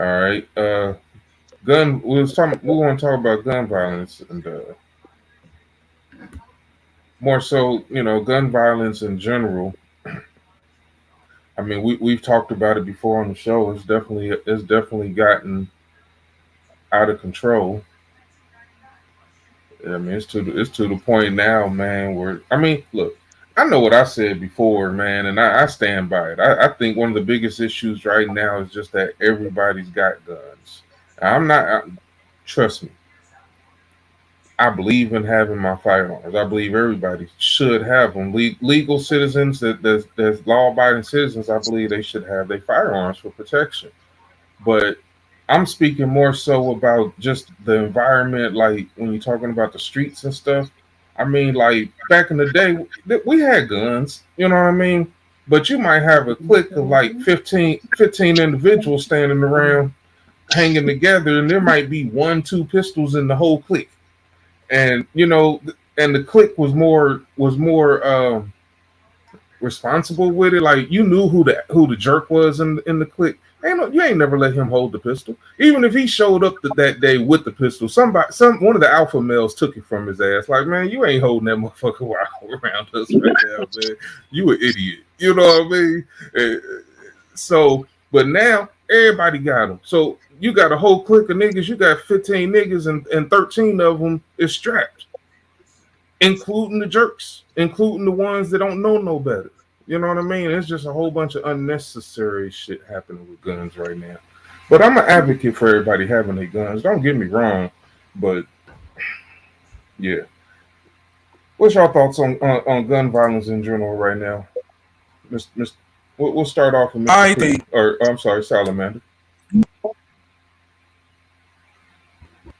All right. Gun. We was talking. We want to talk about gun violence and more so, gun violence in general. I mean, we've talked about it before on the show. It's definitely gotten out of control. I mean, it's to the point now, man. Where I mean, look, I know what I said before, man, and I stand by it. I think one of the biggest issues right now is just that everybody's got guns. I'm not. Trust me, I believe in having my firearms. I believe everybody should have them. Legal citizens, that's law-abiding citizens, I believe they should have their firearms for protection. But I'm speaking more so about just the environment, like when you're talking about the streets and stuff. I mean, like back in the day, we had guns, you know what I mean? But you might have a clique of like 15 individuals standing around hanging together, and there might be one, two pistols in the whole clique. And and the clique was more responsible with it. Like you knew who the jerk was in the clique. You ain't never let him hold the pistol. Even if he showed up that day with the pistol, one of the alpha males took it from his ass. Like, man, you ain't holding that motherfucker around us right now, man. You an idiot. You know what I mean? But now everybody got them. So you got a whole clique of niggas. You got 15 niggas, and 13 of them is strapped, including the jerks, including the ones that don't know no better. You know what I mean? It's just a whole bunch of unnecessary shit happening with guns right now. But I'm an advocate for everybody having their guns. Don't get me wrong, but yeah. What's your thoughts on gun violence in general right now, Mr. We'll start off with Mr. I Cleveland, think or I'm sorry, Salamander.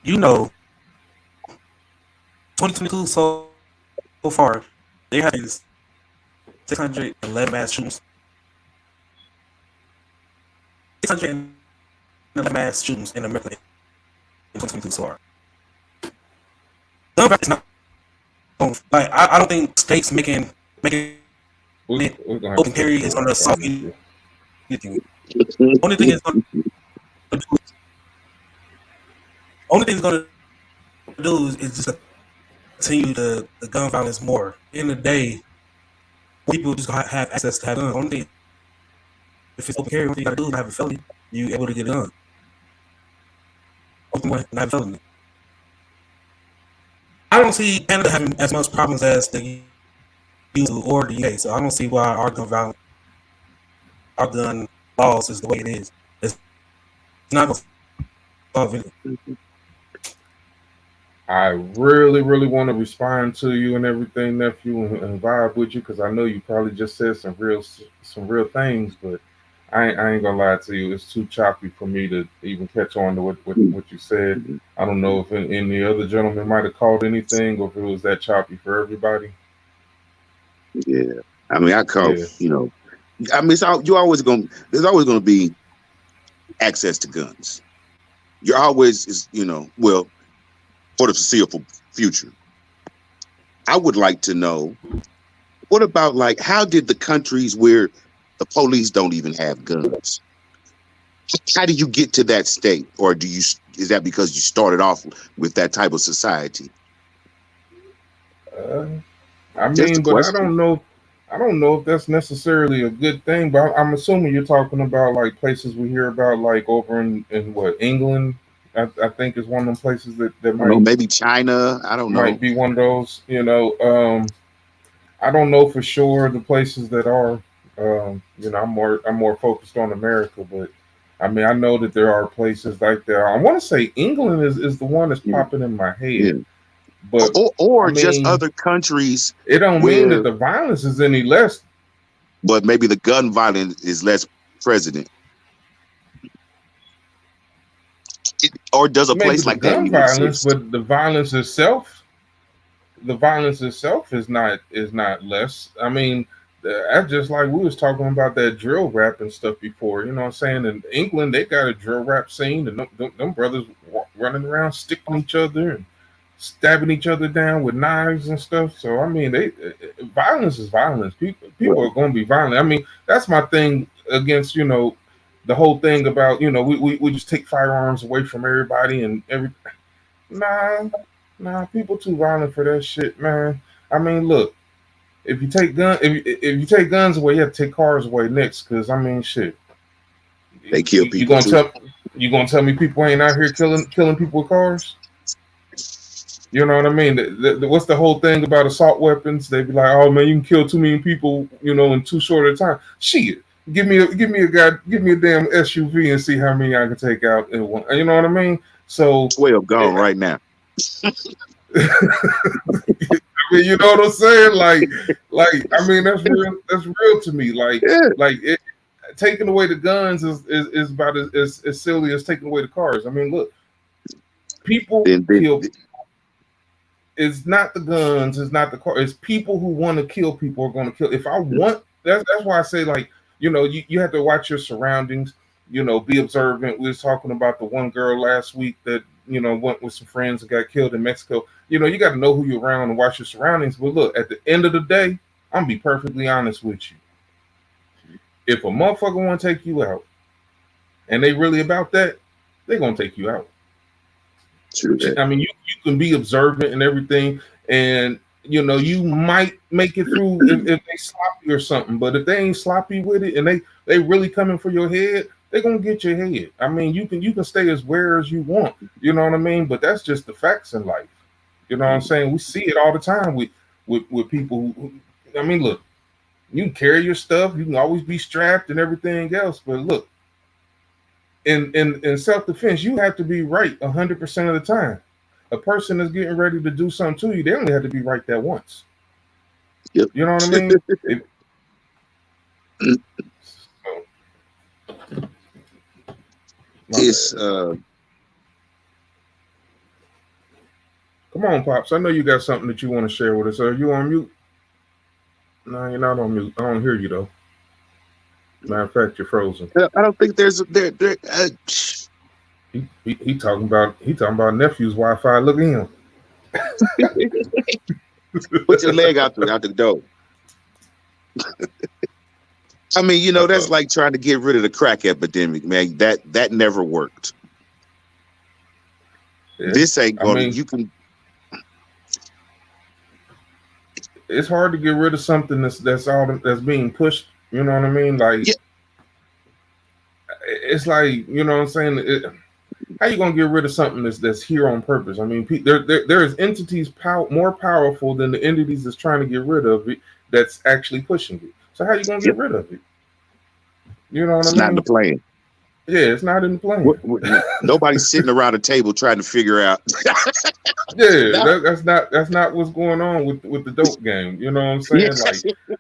you know 2022 so far there has been 611 mass shootings. 611 mass shootings in America in 2022 so far. Gun violence is not like I don't think states making it We're gonna have open to take carry the is gonna Wi-Fi solve issue. anything. Only thing is gonna do, only thing it's gonna do is just continue the gun violence more. In the day, people just gonna have access to have guns. Only thing if it's open carry, only thing you gotta do is have a felony. You able to get a gun. Only thing not have a felony. I don't see Canada having as much problems as the U or the UK, so I don't see why our gun laws is the way it is. It's not gonna solve anything. I really, really want to respond to you and everything, nephew, and vibe with you because I know you probably just said some real things, but I ain't gonna lie to you. It's too choppy for me to even catch on to what you said. I don't know if any other gentleman might have called anything or if it was that choppy for everybody. Yeah. I mean, I call, Yeah, I mean, there's always going to be access to guns. You're always, well, for the foreseeable future. I would like to know, what about like, how did the countries where the police don't even have guns? How do you get to that state? Or is that because you started off with that type of society? uh, I Just a mean, but I question. don't know. I don't know if that's necessarily a good thing, but I'm assuming you're talking about like places we hear about, like over in what England. I think is one of them places that I don't know, might maybe China. I don't might know. be one of those. I don't know for sure the places that are. I'm more focused on America, but I mean I know that there are places like that. I want to say England is the one that's Yeah. popping in my Yeah. head, but I Or just mean other countries it don't mean that where, the violence is any less. but maybe the gun violence is less present. Or does a Maybe place the like that gun even violence, exist? but the violence itself is not less. I mean, that's just like we was talking about that drill rap and stuff before. You know what I'm saying? In England, they got a drill rap scene, and them brothers running around sticking each other and stabbing each other down with knives and stuff. So I mean, violence is violence. People Right. are going to be violent. I mean, that's my thing against. the whole thing about, we just take firearms away from everybody and every. Nah, people too violent for that shit, man. I mean, look, if you take guns away, you have to take cars away next. Because I mean, shit, They kill you people gonna too. tell me people ain't out here killing people with cars? You know what I mean? What's the whole thing about assault weapons? They be like, oh man, you can kill too many people, in too short a time. Shit, give me a damn SUV and see how many I can take out in one. You know what I mean? So 12 gone right now. I mean, you know what I'm saying? Like, I mean, that's real. That's real to me. Taking away the guns is about as silly as taking away the cars. I mean, look, people kill. It's not the guns. It's not the car. It's people who want to kill people are going to kill. If I want, that's why I say, like, you have to watch your surroundings. Be observant. We was talking about the one girl last week that went with some friends and got killed in Mexico. You got to know who you're around and watch your surroundings. But look, at the end of the day, I'm gonna be perfectly honest with you. If a motherfucker want to take you out, and they really about that, they're gonna take you out. True. I mean, you can be observant and everything, and you might make it through if they sloppy or something. But if they ain't sloppy with it and they really coming for your head, they're gonna get your head. I mean, you can stay as aware as you want, you know what I mean? But that's just the facts in life. You know what I'm saying? We see it all the time with people who, I mean, look, you can carry your stuff, you can always be strapped and everything else, but look, in self-defense, you have to be right 100% of the time. A person is getting ready to do something to you, they only have to be right that once. Yep. You know what I mean? It's come on, Pops. I know you got something that you want to share with us. Are you on mute? No, you're not on mute. I don't hear you though. Matter of fact, you're frozen. I don't think there's there. He talking about nephew's Wi-Fi. Look at him. Put your leg out the door. I mean, that's like trying to get rid of the crack epidemic, man. That never worked. Yeah. This ain't gonna. You can. It's hard to get rid of something that's being pushed. You know what I mean? Like, yeah. It's like, you know what I'm saying? How you gonna get rid of something that's here on purpose? I mean, there is entities more powerful than the entities that's trying to get rid of it. That's actually pushing it. So how you gonna get rid of it? You know what I mean? It's not in the plan. Yeah, it's not in the plan. Nobody's sitting around a table trying to figure out. Yeah, that's not what's going on with the dope game. You know what I'm saying?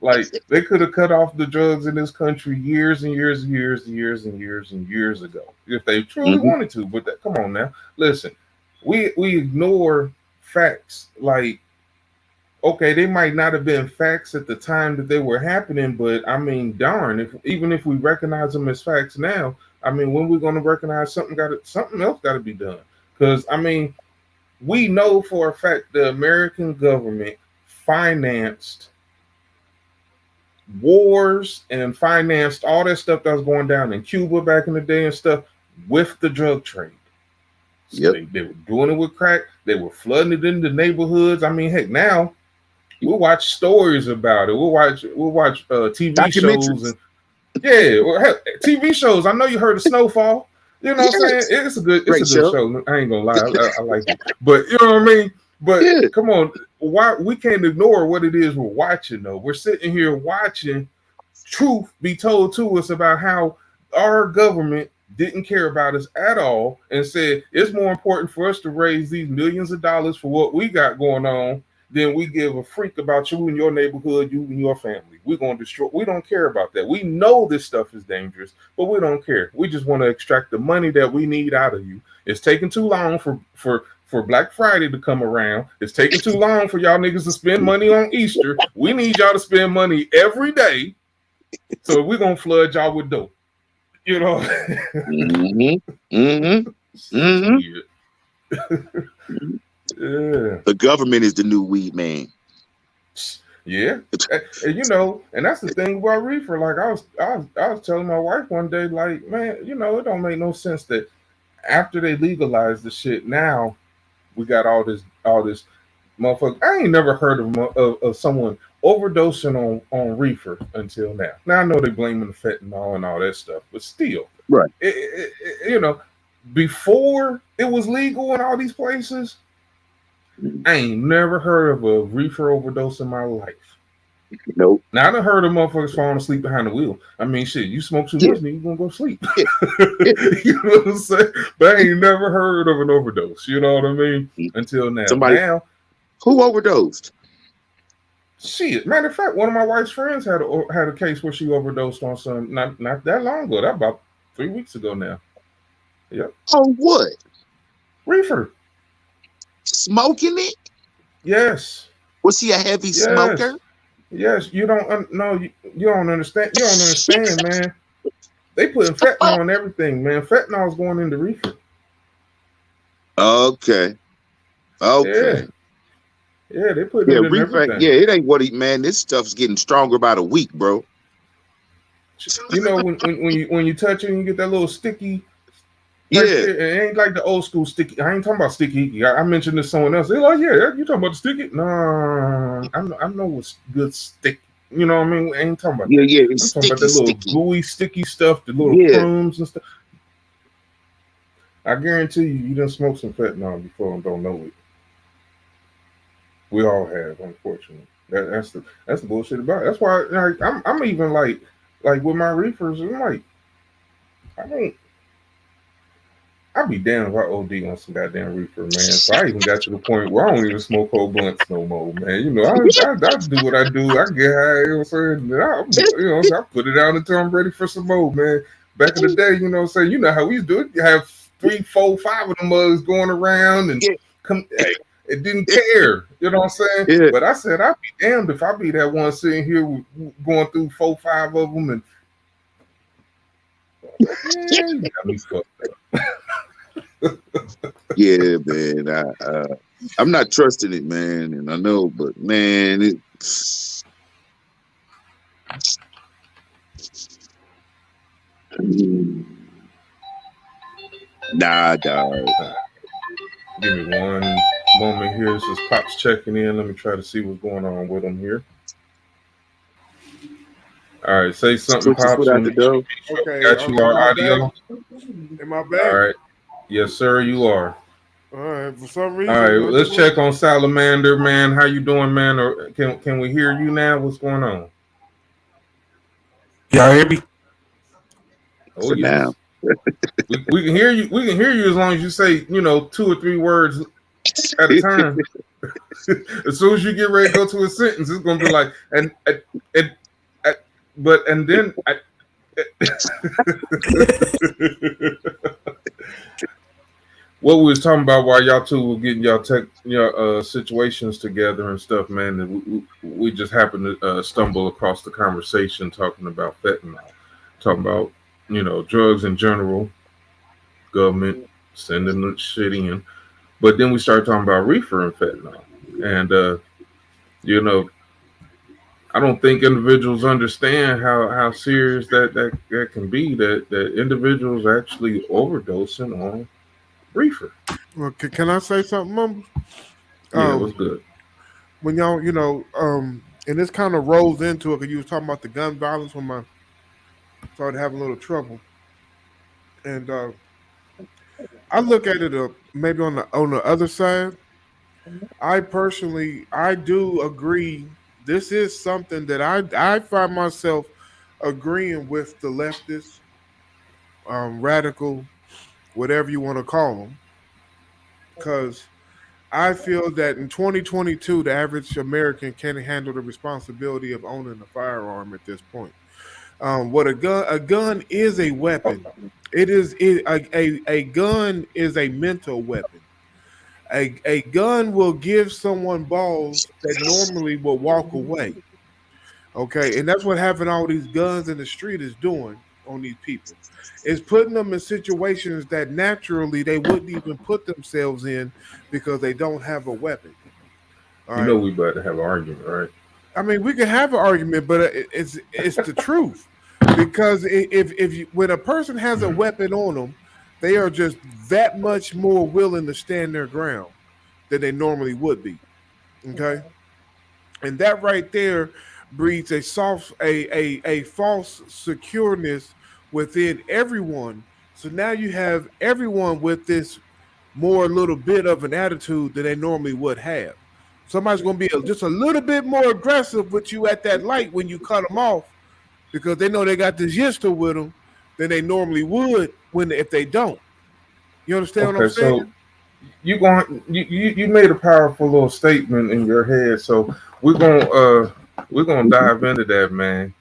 Like they could have cut off the drugs in this country years and years and years and years and years and years ago if they truly wanted to. But come on now, listen, we ignore facts. Like, okay, they might not have been facts at the time that they were happening, but I mean, darn, even if we recognize them as facts now, I mean, when we're going to recognize something else got to be done. Because I mean, we know for a fact the American government financed wars and financed all that stuff that was going down in Cuba back in the day and stuff with the drug trade. So they were doing it with crack. They were flooding it into neighborhoods. I mean, heck, now we'll watch stories about it. We'll watch TV shows and TV shows. I know you heard of Snowfall. You know what I'm saying? It's a good show. I ain't gonna lie, I like it. But you know what I mean? But come on, why we can't ignore what it is we're watching though. We're sitting here watching truth be told to us about how our government didn't care about us at all and said it's more important for us to raise these millions of dollars for what we got going on than we give a freak about you and your neighborhood, you and your family. We're going to destroy. We don't care about that. We know this stuff is dangerous, but we don't care. We just want to extract the money that we need out of you. It's taking too long for Black Friday to come around. It's taking too long for y'all niggas to spend money on Easter. We need y'all to spend money every day. So we're going to flood y'all with dope. You know? Yeah. The government is the new weed man. Yeah, and you know, and that's the thing about reefer. Like I was telling my wife one day, like, man, you know, it don't make no sense that after they legalized the shit, now we got all this motherfucker. I ain't never heard of someone overdosing on reefer until now. Now I know they blaming the fentanyl and all that stuff, but still, Right. you know, before it was legal in all these places, I ain't never heard of a reefer overdose in my life. Nope. Now I done heard of motherfuckers falling asleep behind the wheel. I mean, shit, you smoke too Yeah. much, then you gonna go sleep. Yeah. You know what I'm saying? But I ain't never heard of an overdose. You know what I mean? Until now. Somebody Now, who overdosed? shit. Matter of fact, one of my wife's friends had a case where she overdosed on some not that long ago. That about 3 weeks ago now. Yep. On what? Reefer. Smoking it? Yes. Was he a heavy Yes. smoker? Yes. You don't no. You don't understand. You don't understand, man. They putting fentanyl in everything, man. Fentanyl is going into reefer. Okay. Okay. Yeah, they put Yeah, it in reefer. everything. Yeah, it ain't what he man. This stuff's getting stronger by the week, bro. You know when you touch it and you get that little sticky. Yeah. Right there, it ain't like the old school sticky. I ain't talking about sticky icky. I mentioned this to someone else. They're like, yeah, you talking about the sticky? No, I know what's good sticky. You know what I mean? I ain't talking about Yeah, that. yeah. I'm It's talking about that little sticky. gooey, sticky stuff, the little Yeah. crumbs and stuff. I guarantee you done smoked some fentanyl before and don't know it. We all have, unfortunately. That's the bullshit about it. That's why like, I'm even like with my reefers. I'm like, I'd be damned if I OD on some goddamn reefer, man. So I even got to the point where I don't even smoke whole blunts no more, man. You know, I do what I do. I get high, you know what I'm saying? You know, I put it out until I'm ready for some more, man. Back in the day, you know what I'm saying? You know how we used to do it. You have 3, 4, 5 of them mugs going around and it didn't care. You know what I'm saying? Yeah. But I said, I'd be damned if I be that one sitting here going through 4, 5 of them and you got me fucked up. Yeah, man. I'm not trusting it, man, and I know, but man, it. Nah, dog. Give me one moment here. This is Pops checking in. Let me try to see what's going on with him here. All right, say something, Put your Pops. foot out the door. Okay, Got you our audio. Am I All back? right. Yes, sir, you are. All right. For some reason. All right, let's check on Salamander, man. How you doing, man? Or can we hear you now? What's going on? Y'all hear me? Oh, For yes. now. We can hear you. We can hear you as long as you say, 2 or 3 words at a time. As soon as you get ready to go to a sentence, it's gonna be like and then what we was talking about while y'all two were getting your situations together and stuff, man. And we just happened to stumble across the conversation talking about fentanyl, talking about drugs in general, government sending the shit in, but then we started talking about reefer and fentanyl, and I don't think individuals understand how serious that can be. That individuals actually overdosing on reefer. Well, can I say something, Mumble? Yeah, it was good. When y'all, and this kind of rolls into it because you was talking about the gun violence when I started having a little trouble, and I look at it maybe on the other side. I do agree. This is something that I find myself agreeing with the leftists, radical, whatever you want to call them, because I feel that in 2022, the average American can't handle the responsibility of owning a firearm at this point. What a gun is a weapon. A gun is a mental weapon. A gun will give someone balls that normally will walk away. Okay, and that's what having all these guns in the street is doing on these people. It's putting them in situations that naturally they wouldn't even put themselves in because they don't have a weapon. All right. We about to have an argument, right? I mean, we can have an argument, but it's the truth. Because if you, when a person has a weapon on them, they are just that much more willing to stand their ground than they normally would be. Okay, and that right there breeds a false secureness within everyone. So now you have everyone with this more little bit of an attitude than they normally would have. Somebody's going to be just a little bit more aggressive with you at that light when you cut them off because they know they got this history with them than they normally would when if they don't. You understand what I'm Okay, so saying? you made a powerful little statement in your head. So we're gonna dive into that, man.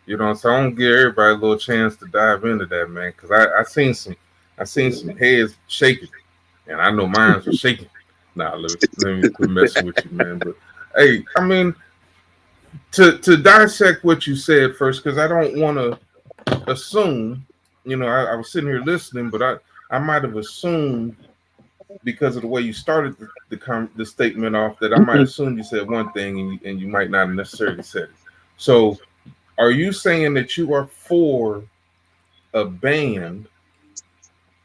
You know, so I'm gonna give everybody a little chance to dive into that, man, because I seen some heads shaking, and I know mine were shaking. Nah, let me quit messing with you, man. But hey, I mean, to dissect what you said first, because I don't want to assume. You know, I was sitting here listening, but I might have assumed because of the way you started the statement off that I might assume you said one thing and you might not have necessarily said it. So, are you saying that you are for a ban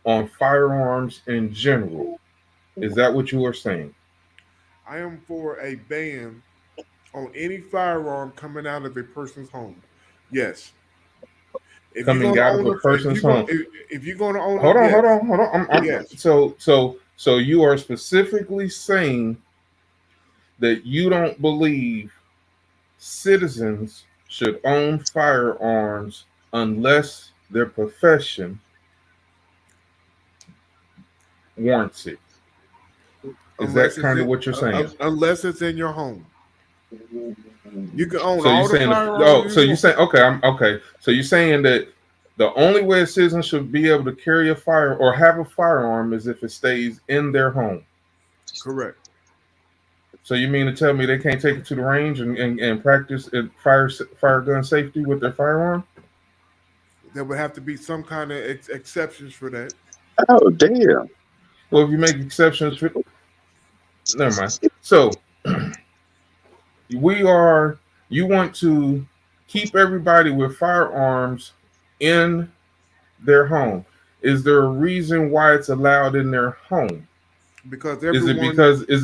on firearms in general? Is that what you are saying? I am for a ban on any firearm coming out of a person's home. Yes. If you're Coming going to out of own a a, person's home. if you're going to own a, Hold on, hold yes, on, hold on. yes, So you are specifically saying that you don't believe citizens should own firearms unless their profession warrants it. Is that unless it's kind of in, what you're saying? unless it's in your home. You can own So you're all the saying firearms so you you're want. saying okay, I'm okay. So you're saying that the only way a citizen should be able to carry a fire or have a firearm is if it stays in their home. Correct. So you mean to tell me they can't take it to the range and practice fire gun safety with their firearm? There would have to be some kind of exceptions for that. Oh damn! Well, if you make exceptions for, never mind. So we are you want to keep everybody with firearms in their home. Is there a reason why it's allowed in their home? Because Is it everyone,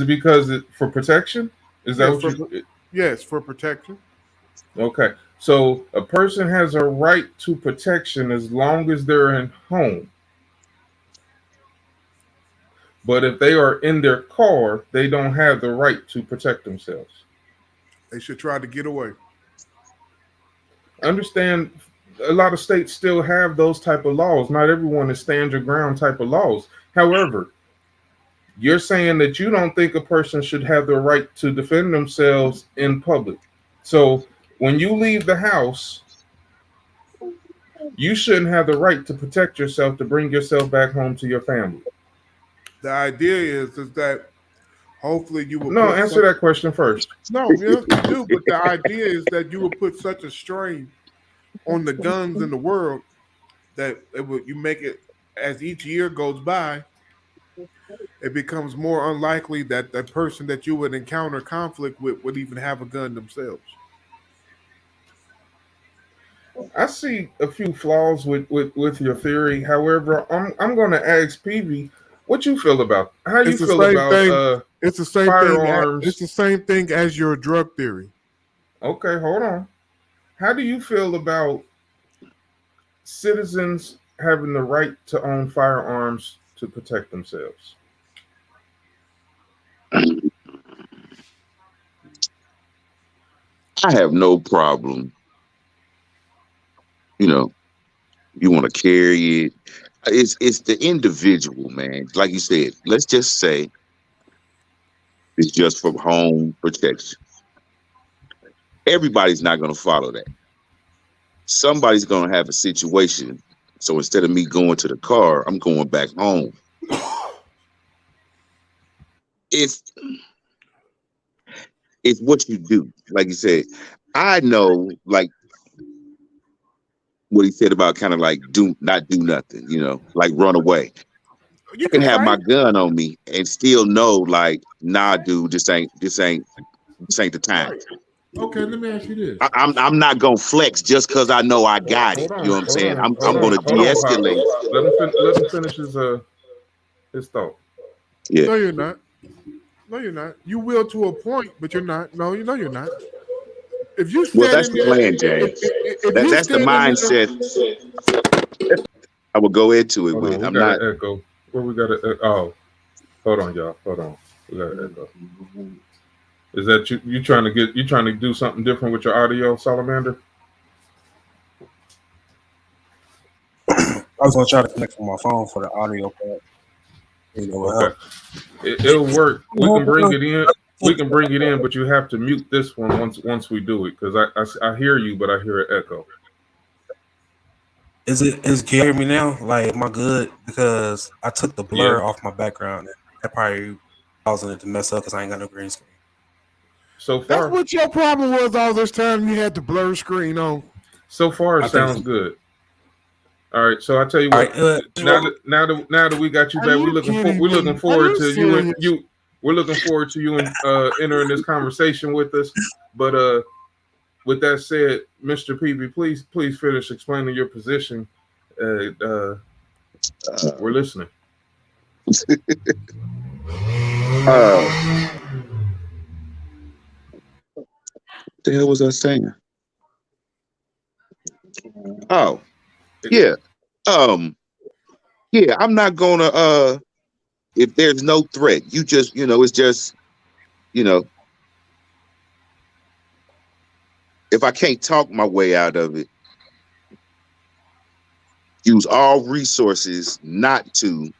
because for protection? Is that yes, what you yes, for protection. okay? So a person has a right to protection as long as they're in home. But if they are in their car, they don't have the right to protect themselves. They should try to get away. Understand a lot of states still have those type of laws. Not everyone is stand your ground type of laws. However, you're saying that you don't think a person should have the right to defend themselves in public. So when you leave the house, you shouldn't have the right to protect yourself to bring yourself back home to your family. The idea is that hopefully you will No, put answer such. that question first. No, yes, you do. But the idea is that you will put such a strain on the guns in the world that you make it as each year goes by, it becomes more unlikely that the person that you would encounter conflict with would even have a gun themselves. I see a few flaws with your theory. However, I'm going to ask PV what you feel about how you It's the feel same about thing. It's the same thing. It's firearms. the same thing as your drug theory. Okay, hold on. How do you feel about citizens having the right to own firearms to protect themselves? I have no problem. You know, you want to carry it. It's the individual, man. Like you said, let's just say it's just for home protection. Everybody's not going to follow that. Somebody's going to have a situation. So instead of me going to the car, I'm going back home. It's it's what you do. Like you said, I know like what he said about kind of like do not do nothing, like run away. You I can can have my fight. gun on me and still know like, nah, dude, this ain't the time. Right. Okay, let me ask you this. I'm not gonna flex just because I know I got it. You know what I'm saying? I'm gonna de-escalate. Let him finish his thought. Yeah. No, you're not. No, you're not. You will to a point, but you're not. No, you know you're not. If you Well, stand that's in the there, plan, James. if you That's the stand in there, mindset I will go into it Hold with. on, we I'm got not. an echo. Where we got an oh, hold on, y'all. Hold on. We got an echo. Is that you trying to do something different with your audio, Salamander? I was gonna try to connect from my phone for the audio part. You know, Okay. It'll work. We can bring it in. We can bring it in, but you have to mute this one once we do it because I hear you, but I hear an echo. Can you hear me now? Like, am I good? Because I took the blur Yeah. off my background. That probably causing it to mess up because I ain't got no green screen. So that's far, what your problem was all this time. You had the blur screen on. so far I it think sounds so. good. All right, so I tell you All what. right, Now that we got you Are back, you kidding we're me? looking Are forward you to you and serious? you. We're looking forward to you and entering this conversation with us. But with that said, Mr. PB, please finish explaining your position. We're listening. What the hell was I saying? Oh, yeah. Yeah, I'm not gonna if there's no threat, you just, it's just, you know, if I can't talk my way out of it, use all resources not to,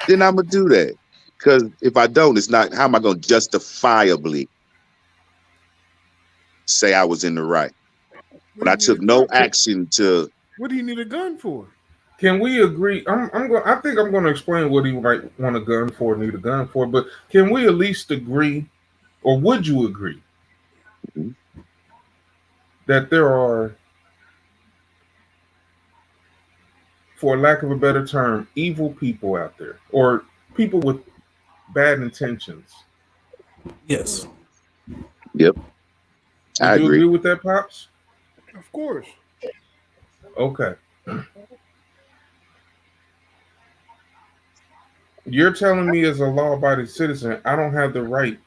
then I'm gonna do that. Because if I don't, it's not, how am I gonna justifiably say I was in the right What when do I you need a took no gun? action to? What do you need a gun for? Can we agree? I think I'm going to explain what he might want a gun for, need a gun for. But can we at least agree, or would you agree, that there are, for lack of a better term, evil people out there, or people with bad intentions? yes. Yep, I Would you agree. agree with that, Pops? Of course. Okay. You're telling me as a law-abiding citizen, I don't have the right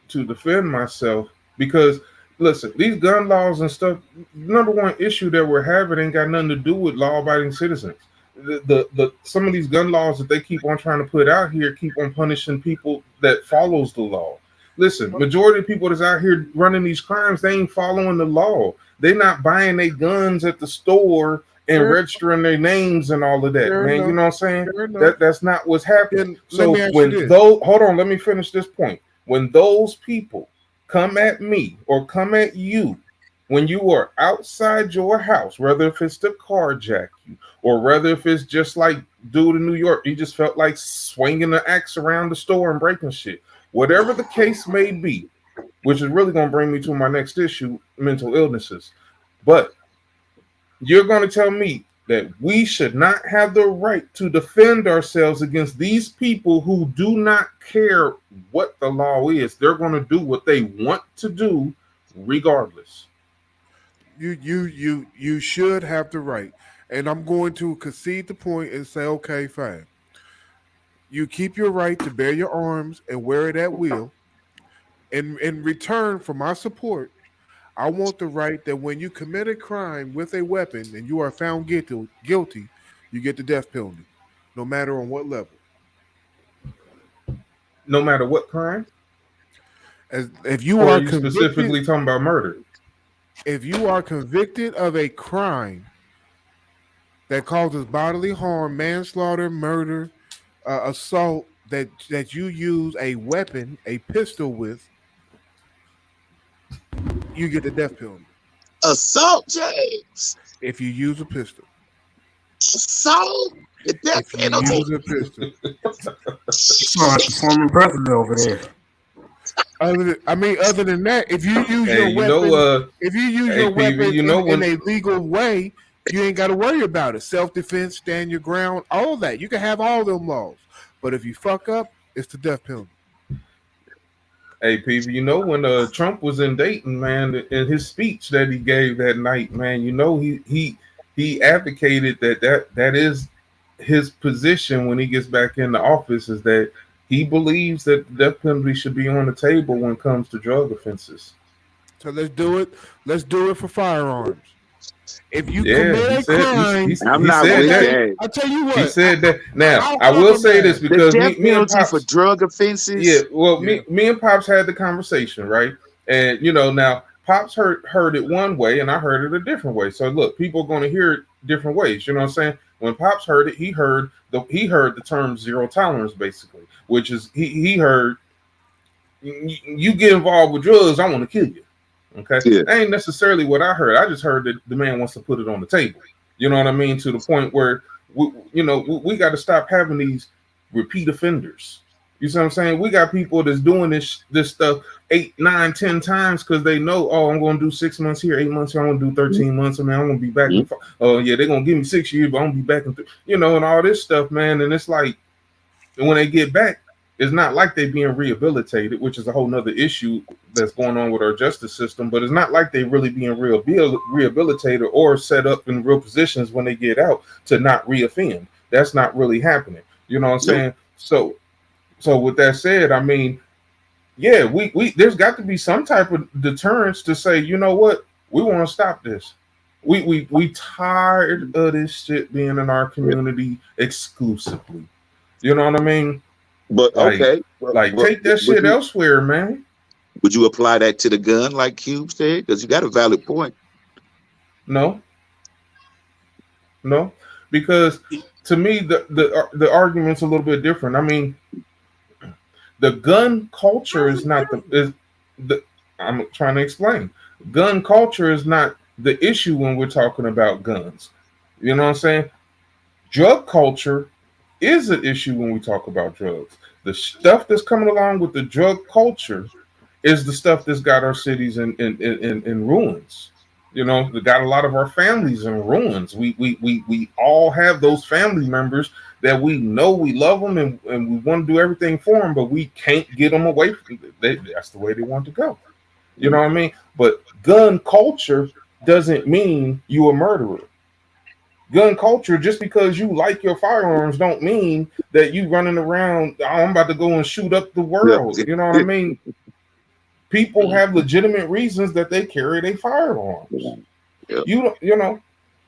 to defend myself because, listen, these gun laws and stuff, number one issue that we're having ain't got nothing to do with law-abiding citizens. The some of these gun laws that they keep on trying to put out here keep on punishing people that follows the law. Listen, majority of people that's out here running these crimes, they ain't following the law. They not buying their guns at the store and registering their names and all of that, Fair man. You enough. know what I'm saying? Fair enough. That's not what's happening. Then let So me ask you when this. those, hold on, let me finish this point. When those people come at me or come at you, when you are outside your house, whether if it's to carjack you or whether if it's just like dude in New York, he just felt like swinging the axe around the store and breaking shit. Whatever the case may be, which is really going to bring me to my next issue, mental illnesses. But you're going to tell me that we should not have the right to defend ourselves against these people who do not care what the law is. They're going to do what they want to do regardless. You should have the right. And I'm going to concede the point and say, okay, fine. You keep your right to bear your arms and wear it at will. And in return for my support, I want the right that when you commit a crime with a weapon and you are found guilty, you get the death penalty, no matter on what level. No matter what crime? As if you Or are are you convicted, specifically talking about murder? if you are convicted of a crime that causes bodily harm, manslaughter, murder, assault, that you use a weapon, a pistol with, you get the death penalty Assault, James. if you use a pistol. Assault. The death If you penalty. use a pistol. Sound like the former president over there. Other than that, if you use Hey, your you know, weapon, if you use hey, your PV, weapon you know in when a legal way, you ain't got to worry about it. Self-defense, stand your ground, all that. You can have all them laws. But if you fuck up, it's the death penalty. Hey, people, you know when Trump was in Dayton, man, in his speech that he gave that night, man, you know he advocated that is his position when he gets back in the office is that he believes that the death penalty should be on the table when it comes to drug offenses. So let's do it. Let's do it for firearms. If you Yeah, commit a crime, I'm he not said with that. that. I tell you what, He said that. Now, I'll I will say compromise. this The because death me and penalty for Pops, drug offenses. yeah, well, Yeah. me and Pops had the conversation, right? And you know, now Pops heard it one way, and I heard it a different way. So look, people are going to hear it different ways. You know what I'm saying? When Pops heard it, he heard the term zero tolerance, basically, which is he heard you get involved with drugs, I want to kill you. Okay, Yeah. that ain't necessarily what I heard. I just heard that the man wants to put it on the table. You know what I mean? To the point where we got to stop having these repeat offenders. You see what I'm saying? We got people that's doing this stuff 8, 9, 10 times because they know, oh, I'm going to do 6 months here, 8 months here, I'm going to do 13 months. I mean, I'm going to be back. Oh yeah, they're going to give me 6 years, but I'm going to be back in, and all this stuff, man. And it's like, when they get back, it's not like they being rehabilitated, which is a whole nother issue that's going on with our justice system. But it's not like they really being rehabilitated or set up in real positions when they get out to not reoffend. That's not really happening. You know what I'm saying? So with that said, I mean, yeah, we there's got to be some type of deterrence to say, you know what, we want to stop this. We tired of this shit being in our community exclusively. You know what I mean? But okay, take that shit elsewhere, man. Would you apply that to the gun, like Cube said? Because you got a valid point. No, because to me the argument's a little bit different. I mean, the gun culture is not the. I'm trying to explain. Gun culture is not the issue when we're talking about guns. You know what I'm saying? Drug culture is an issue when we talk about drugs. The stuff that's coming along with the drug culture is the stuff that's got our cities in ruins. You know, they got a lot of our families in ruins. We all have those family members that we know we love them and we want to do everything for them, but we can't get them away from it. That's the way they want to go. You know what I mean? But gun culture doesn't mean you a murderer. Gun culture, just because you like your firearms, don't mean that you running around, oh, I'm about to go and shoot up the world. You know what I mean? People have legitimate reasons that they carry their firearms. Yeah. You know,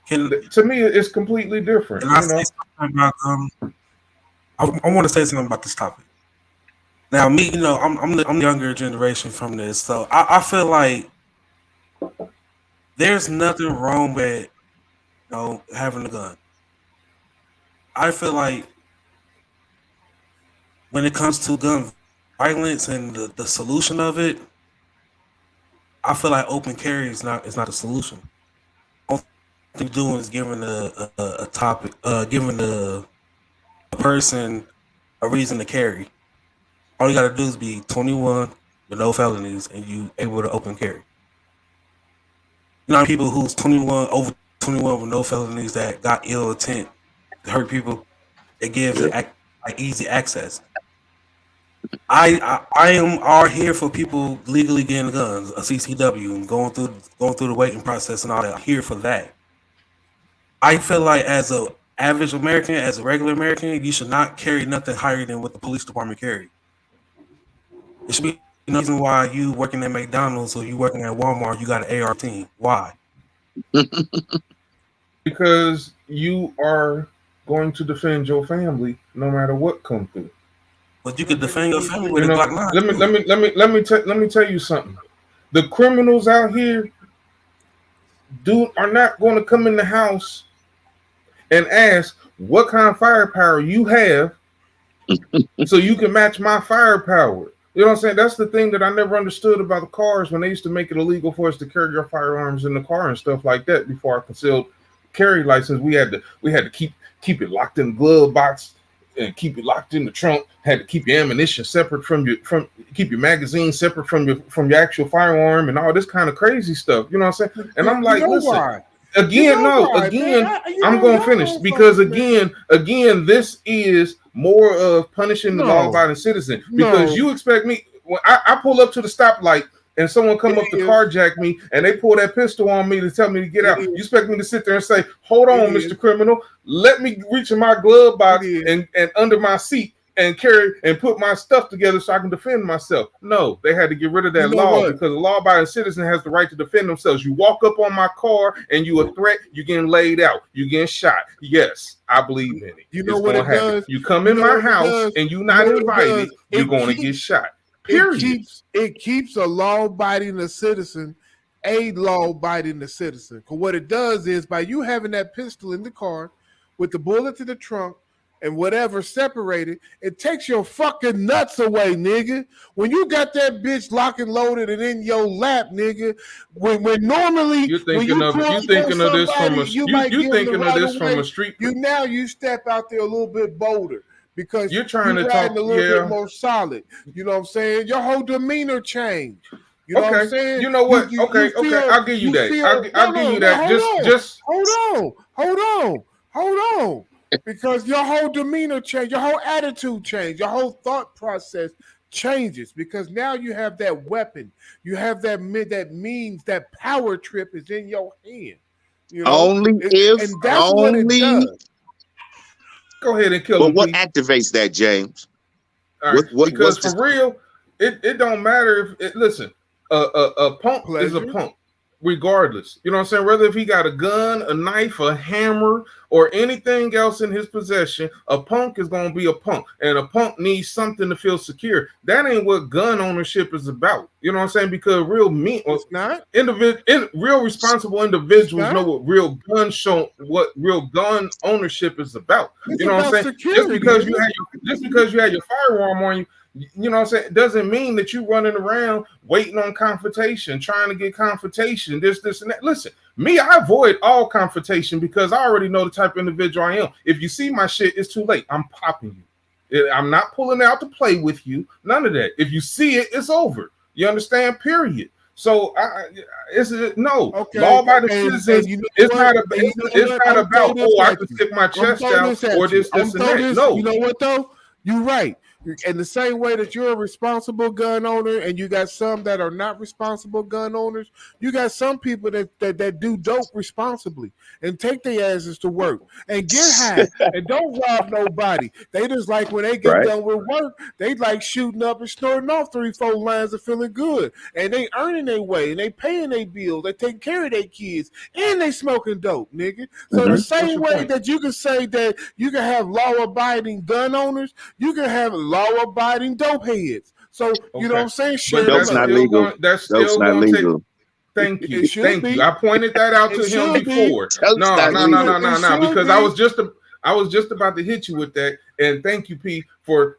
to me, it's completely different. Can I say something about I want to say something about this topic. Now, me, I'm the younger generation from this, so I feel like there's nothing wrong with having a gun. I feel like when it comes to gun violence and the solution of it, I feel like open carry is not a solution. All they're doing is giving a topic, giving a person a reason to carry. All you gotta do is be 21 with no felonies, and you able to open carry. You know, people who's 21 over 21 with no felonies that got ill intent to hurt people, it gives like easy access. I am all here for people legally getting guns, a CCW, and going through the waiting process and all that. I'm here for that. I feel like as a average American, as a regular American, you should not carry nothing higher than what the police department carry. It should be no reason why you working at McDonald's or you working at Walmart, you got an AR-15. Why? Because you are going to defend your family no matter what comes through. But you could defend your family with a Glock 9. Let me tell you something. The criminals out here are not going to come in the house and ask what kind of firepower you have so you can match my firepower. You know what I'm saying? That's the thing that I never understood about the cars when they used to make it illegal for us to carry our firearms in the car and stuff like that. Before our concealed carry license, we had to keep it locked in the glove box and keep it locked in the trunk. Had to keep your ammunition separate keep your magazine separate from your actual firearm and all this kind of crazy stuff. You know what I'm saying? And I'm like, listen. Why? Again, I'm going to finish because again, this is more of punishing the law-abiding citizen because you expect me. when I pull up to the stoplight and someone come up to carjack me and they pull that pistol on me to tell me to get out, you expect me to sit there and say, hold on, Mr. Criminal, let me reach in my glove box and under my seat and carry and put my stuff together so I can defend myself? No, they had to get rid of that law because a law-abiding citizen has the right to defend themselves. You walk up on my car and you a threat, you getting laid out, you getting shot. Yes, I believe in it. You know what it does? You come in my house and you're not invited, you're going to get shot. Period. It keeps a law-abiding citizen a law-abiding citizen. Because what it does is by you having that pistol in the car with the bullet in the trunk, and whatever separated, it takes your fucking nuts away, nigga. When you got that bitch locked and loaded and in your lap, nigga, when normally you're thinking of this from a street. You step out there a little bit bolder because you're trying to talk a little bit more solid. You know what I'm saying? Your whole demeanor changed. You know what I'm saying? You know what? Okay, I'll give you that. I'll give you that. Just hold on. Because your whole demeanor changed, your whole attitude changed, your whole thought process changes because now you have that weapon, you have that means, that power trip is in your hand. You know? And that's what it does. Go ahead and kill him. What activates that, James? All right, because for real, it don't matter if listen, a punk is a punk. Regardless, you know what I'm saying? Whether if he got a gun, a knife, a hammer, or anything else in his possession, a punk is going to be a punk. And a punk needs something to feel secure. That ain't what gun ownership is about. You know what I'm saying? Because real responsible individuals know what real gun ownership is about. You know what I'm saying? Security, just because you had your firearm on you, you know what I'm saying, it doesn't mean that you running around waiting on confrontation, trying to get confrontation, this and that. Listen, me, I avoid all confrontation because I already know the type of individual I am. If you see my shit, it's too late. I'm popping you. I'm not pulling out to play with you. None of that. If you see it, it's over. You understand? Period. So law-abiding citizens. It's not about I can stick my chest out or this and that. No, you know what though? You're right. In the same way that you're a responsible gun owner and you got some that are not responsible gun owners, you got some people that do dope responsibly and take their asses to work and get high and don't rob nobody. They just like when they get done with work, they like shooting up and snorting off 3-4 lines of feeling good. And they earning their way and they paying their bills, they taking care of their kids, and they smoking dope, nigga. So the same way that you can say that you can have law-abiding gun owners, you can have law-abiding dope heads. So you know what I'm saying? But that's not legal. That's not legal. Thank you. I pointed that out to him before. No. Because I was just about to hit you with that. And thank you, P, for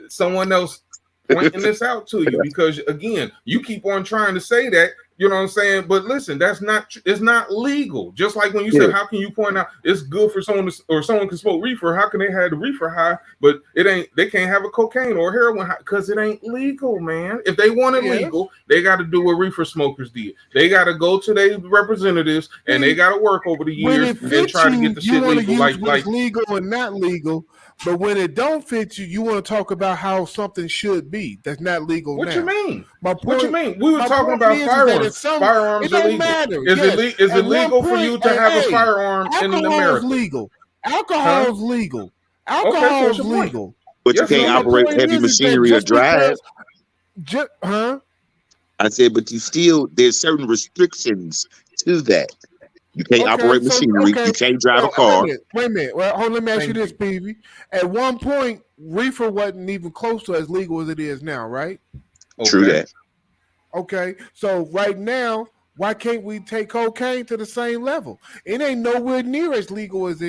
someone else pointing this out to you. Because again, you keep on trying to say that. You know what I'm saying? But listen, it's not legal. Just like when you said, how can you point out it's good for someone someone can smoke reefer? How can they have the reefer high, but they can't have a cocaine or heroin high? Because it ain't legal, man. If they want it legal, they got to do what reefer smokers did. They got to go to their representatives and they got to work over the years and try to get the shit legal. Like legal and not legal. But when it don't fit you, you want to talk about how something should be. That's not legal. What now. You mean? What you mean? We were talking about firearms. Firearms are legal. Is it legal for you to have a firearm in America? Alcohol is legal. Alcohol is legal. But you can't operate heavy machinery or drive. I said, but there's certain restrictions to that. You can't operate machinery. You can't drive a car. Wait a minute. Well, let me ask you this, PV. At one point, reefer wasn't even close to as legal as it is now, right? True that. Okay, so right now, why can't we take cocaine to the same level? It ain't nowhere near as legal as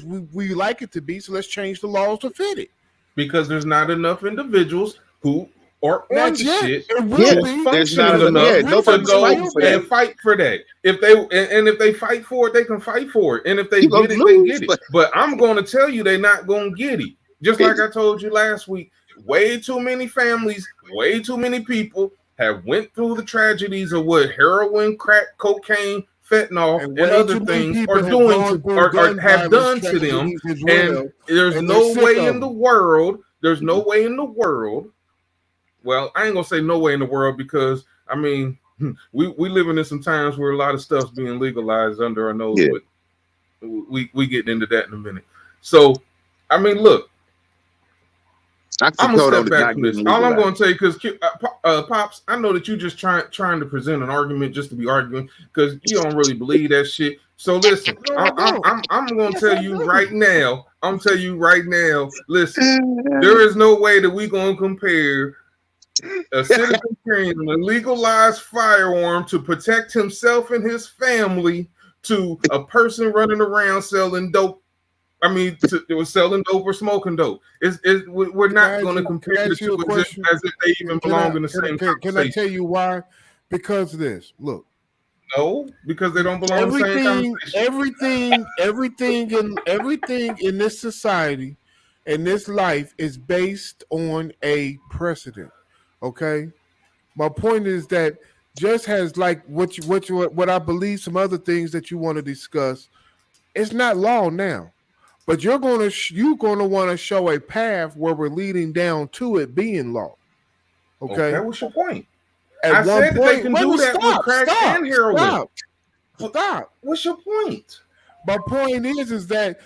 we like it to be. So let's change the laws to fit it. Because there's not enough individuals who are on the shit. There's not enough to go and fight for that. If they fight for it, they can fight for it. And if they get it, they get it. But I'm going to tell you, they're not going to get it. Just like I told you last week, way too many families, way too many people have went through the tragedies of what heroin, crack, cocaine, fentanyl, and other things are doing or have done to them. And there's no way in the world well, I ain't gonna say no way in the world because I mean we living in some times where a lot of stuff's being legalized under our nose, Yeah. but we get into that in a minute. So, I mean, look, I'm gonna step back from this. All I'm gonna tell you, because Pops, I know that you just trying to present an argument just to be arguing because you don't really believe that shit. So listen, I'm gonna tell you right now. I'm telling you right now. Listen, there is no way that we gonna compare a citizen carrying a legalized firearm to protect himself and his family to a person running around selling dope. I mean, it was selling dope or smoking dope. We're not going to compare the two as if they even belong in the same conversation. Can I tell you why? Because of this. Look. No, because they don't belong in the same conversation. Everything in this society, in this life, is based on a precedent. Okay? My point is that just has like what I believe some other things that you want to discuss, it's not law now. But you're going to want to show a path where we're leading down to it being law. Okay, what's your point? I said that they can do that with crack and heroin. Stop. What's your point? My point is that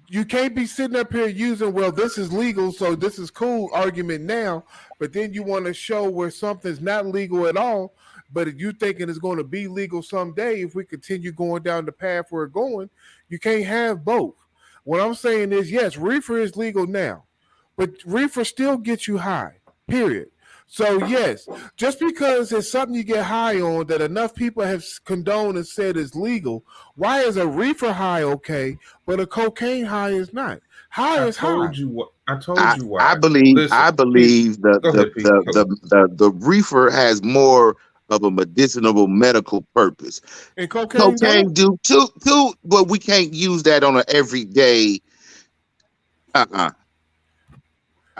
you can't be sitting up here using, well, this is legal, so this is cool argument now, but then you want to show where something's not legal at all, but if you thinking it's going to be legal someday, if we continue going down the path we're going, you can't have both. What I'm saying is, yes, reefer is legal now, but reefer still gets you high, period. So, yes, just because it's something you get high on that enough people have condoned and said is legal, why is a reefer high okay, but a cocaine high is not? High is high. I told you why. I believe the reefer has more of a medicinal medical purpose. And cocaine do too, but we can't use that on an everyday. I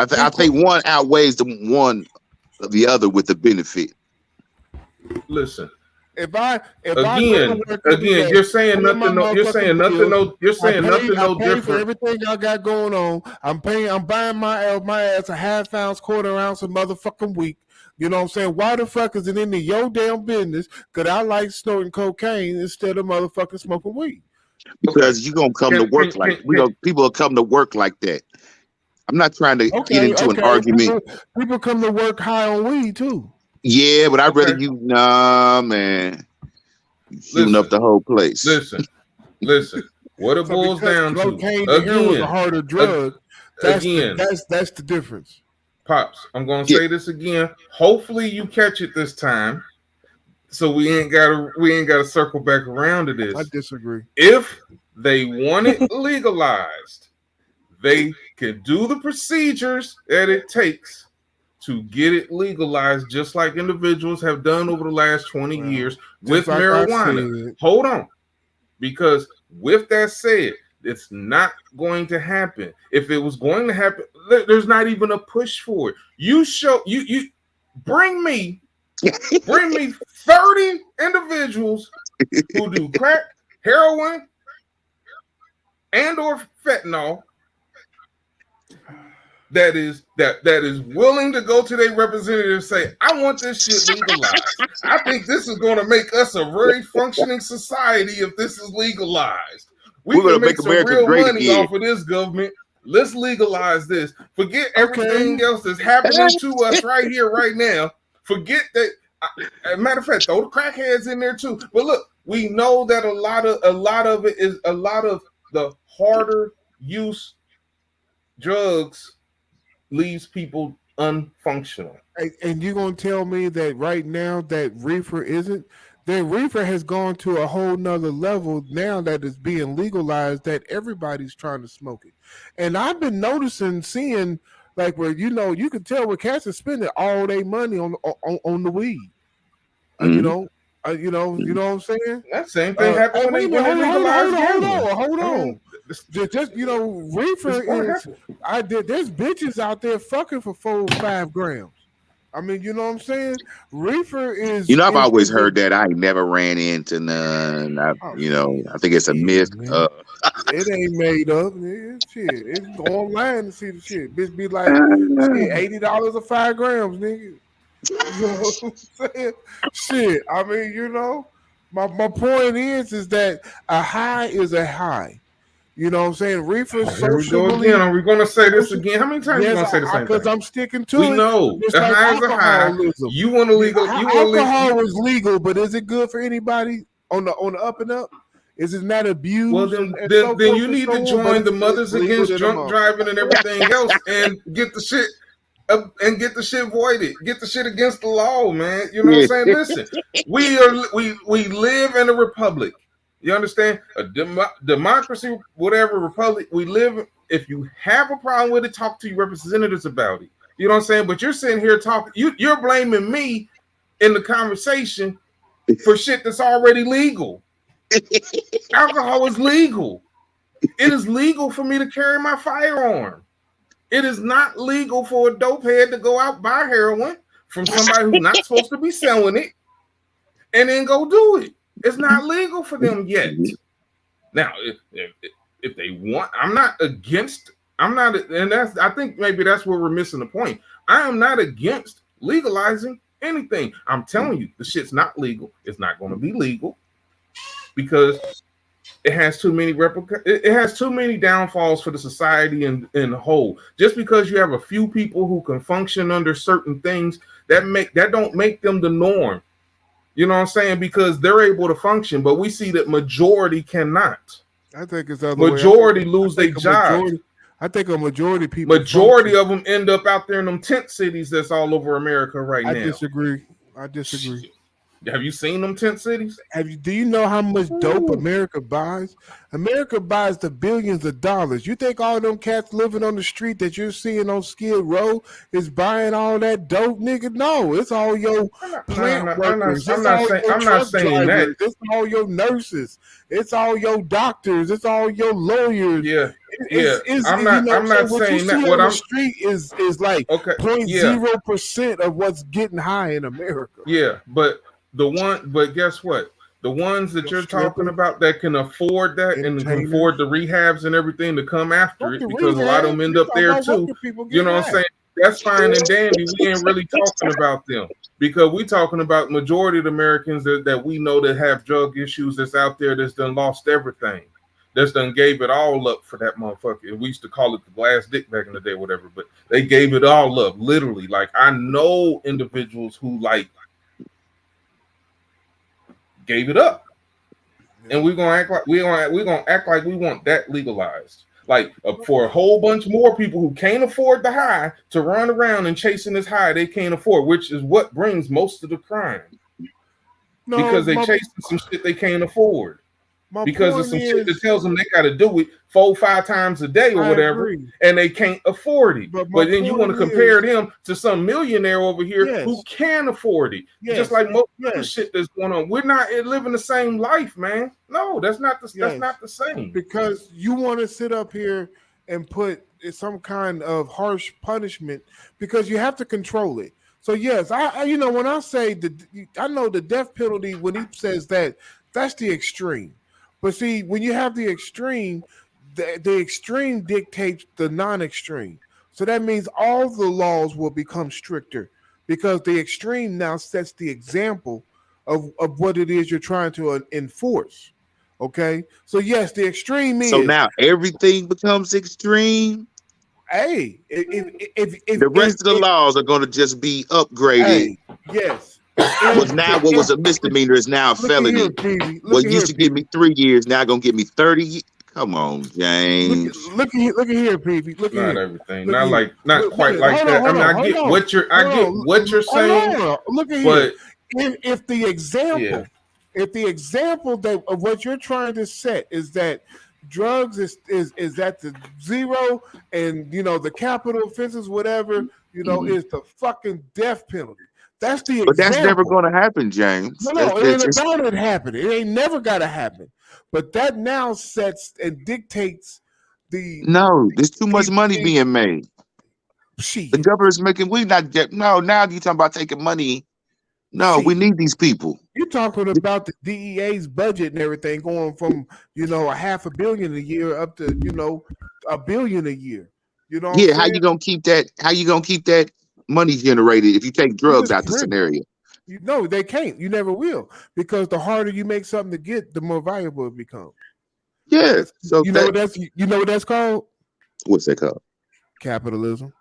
think one outweighs the other with the benefit. Listen. Again, you're saying nothing. You're saying nothing different. For everything y'all got going on, I'm buying my ass a half ounce, quarter ounce of motherfucking week. You know what I'm saying? Why the fuck is it in your damn business? Because I like snorting cocaine instead of motherfucking smoking weed. Because you're gonna come to work people will come to work like that. I'm not trying to get into an argument. People come to work high on weed too. Yeah, but I'd rather you man. Shooting up the whole place. Listen. What it boils down to cocaine was a harder drug. That's the difference. Pops, I'm gonna say this again. Hopefully you catch it this time. So we ain't gotta circle back around to this. I disagree. If they want it legalized, they can do the procedures that it takes to get it legalized, just like individuals have done over the last 20 years with marijuana. Hold on. Because with that said, it's not going to happen. If it was going to happen, there's not even a push for it. You bring me 30 individuals who do crack, heroin, and or fentanyl that is willing to go to their representative and say, I want this shit legalized. I think this is going to make us a very functioning society if this is legalized. We're going to make some real money off of this government. Let's legalize this. Forget everything else that's happening to us right here, right now. Forget that. As a matter of fact, throw the crackheads in there too. But look, we know that a lot of it is a lot of the harder use drugs leaves people unfunctional. And you're gonna tell me that right now that reefer isn't? Then reefer has gone to a whole nother level now that it's being legalized, that everybody's trying to smoke it. And I've been seeing like where you can tell where cats are spending all their money on the weed. You know what I'm saying? That same thing happened when they legalized gambling. Hold on. Just reefer is. There's bitches out there fucking for 4 or 5 grams. I mean, you know what I'm saying? Reefer is. I've always heard that. I ain't never ran into none. I think it's a myth. It ain't made up. Shit, it's go online to see the shit. Bitch be like, $80 or 5 grams, nigga. You know what I'm saying? Shit. I mean, my point is that a high is a high. You know what I'm saying? Reefer Here we go again. Are we going to say this again? How many times are you going to say the same thing? Because I'm sticking to we it. We know Just the like high is a high. alcoholism. You want to legal? You want alcohol is legal, but is it good for anybody on the up and up? Is it not abused? Well, then you need to join the Mothers Against Drunk Driving and everything else, and get the shit voided. Get the shit against the law, man. You know what I'm saying? Listen, we live in a republic. You understand? A democracy, whatever republic we live. If you have a problem with it, talk to your representatives about it. You know what I'm saying? But you're sitting here talking. You're blaming me in the conversation for shit that's already legal. Alcohol is legal. It is legal for me to carry my firearm. It is not legal for a dope head to go out buy heroin from somebody who's not supposed to be selling it and then go do it. It's not legal for them yet. Now, if they want, I'm not, and I think maybe that's where we're missing the point. I am not against legalizing anything. I'm telling you, the shit's not legal. It's not going to be legal because it has too many it has too many downfalls for the society in the whole. Just because you have a few people who can function under certain things, that don't make them the norm. You know what I'm saying? Because they're able to function, but we see that majority cannot. I think it's the other majority lose their job. I think a majority of people. Majority of them end up out there in them tent cities that's all over America right now. I disagree. Have you seen them tent cities? Do you know how much dope America buys? America buys the billions of dollars. You think all them cats living on the street that you're seeing on Skid Row is buying all that dope, nigga? No, it's all your plant workers. I'm not saying that. It's all your nurses. It's all your doctors. It's all your lawyers. Yeah. I'm not saying that. What I'm street is like 0.0% of what's getting high in America. Yeah, but guess what? The ones that you're talking about that can afford that and can afford the rehabs and everything to come after it, because a lot of them end up there too. You know what I'm saying? That's fine and dandy. We ain't really talking about them because we talking about majority of the Americans that we know that have drug issues that's out there that's done lost everything. That's done gave it all up for that motherfucker. We used to call it the glass dick back in the day, whatever, but they gave it all up, literally. Like, I know individuals who gave it up, and we're gonna act like we want that legalized. Like, for a whole bunch more people who can't afford the high to run around and chasing this high they can't afford, which is what brings most of the crime. Because they chasing some shit they can't afford. Because of some shit that tells them they got to do it 4-5 times a day or whatever, and they can't afford it. But then you want to compare them to some millionaire over here who can afford it. Just like most of the shit that's going on. We're not living the same life, man. No, that's not the same. Because you want to sit up here and put some kind of harsh punishment because you have to control it. So yes, I when I say I know the death penalty, when he says that's the extreme. But see, when you have the extreme, the extreme dictates the non-extreme. So that means all the laws will become stricter because the extreme now sets the example of what it is you're trying to enforce. Okay? So yes, the extreme is... So now everything becomes extreme? Hey, if the rest of the laws are going to just be upgraded. Hey, yes. What was a misdemeanor is now a felony. What used to give me 3 years now going to give me 30. Come on, James. Look at here, Peavy. Look not at everything. Not quite like that. I get what you're saying. Look at here. If the example, of what you're trying to set is that drugs is at the zero, and the capital offenses, whatever, is the fucking death penalty. That's the example. But that's never going to happen, James. No, it ain't about it happening. It ain't never got to happen. But that now sets and dictates the... No, there's too much money being made. The government's making... now you're talking about taking money. No, we need these people. You're talking about the DEA's budget and everything going from, $500 million a year up to, $1 billion a year. How you going to keep that? How you going to keep that money generated if you take drugs just out the print. scenario. No, they can't. You never will, because the harder you make something to get, the more valuable it becomes. Yeah. So you know what that's called? what's that called? Capitalism.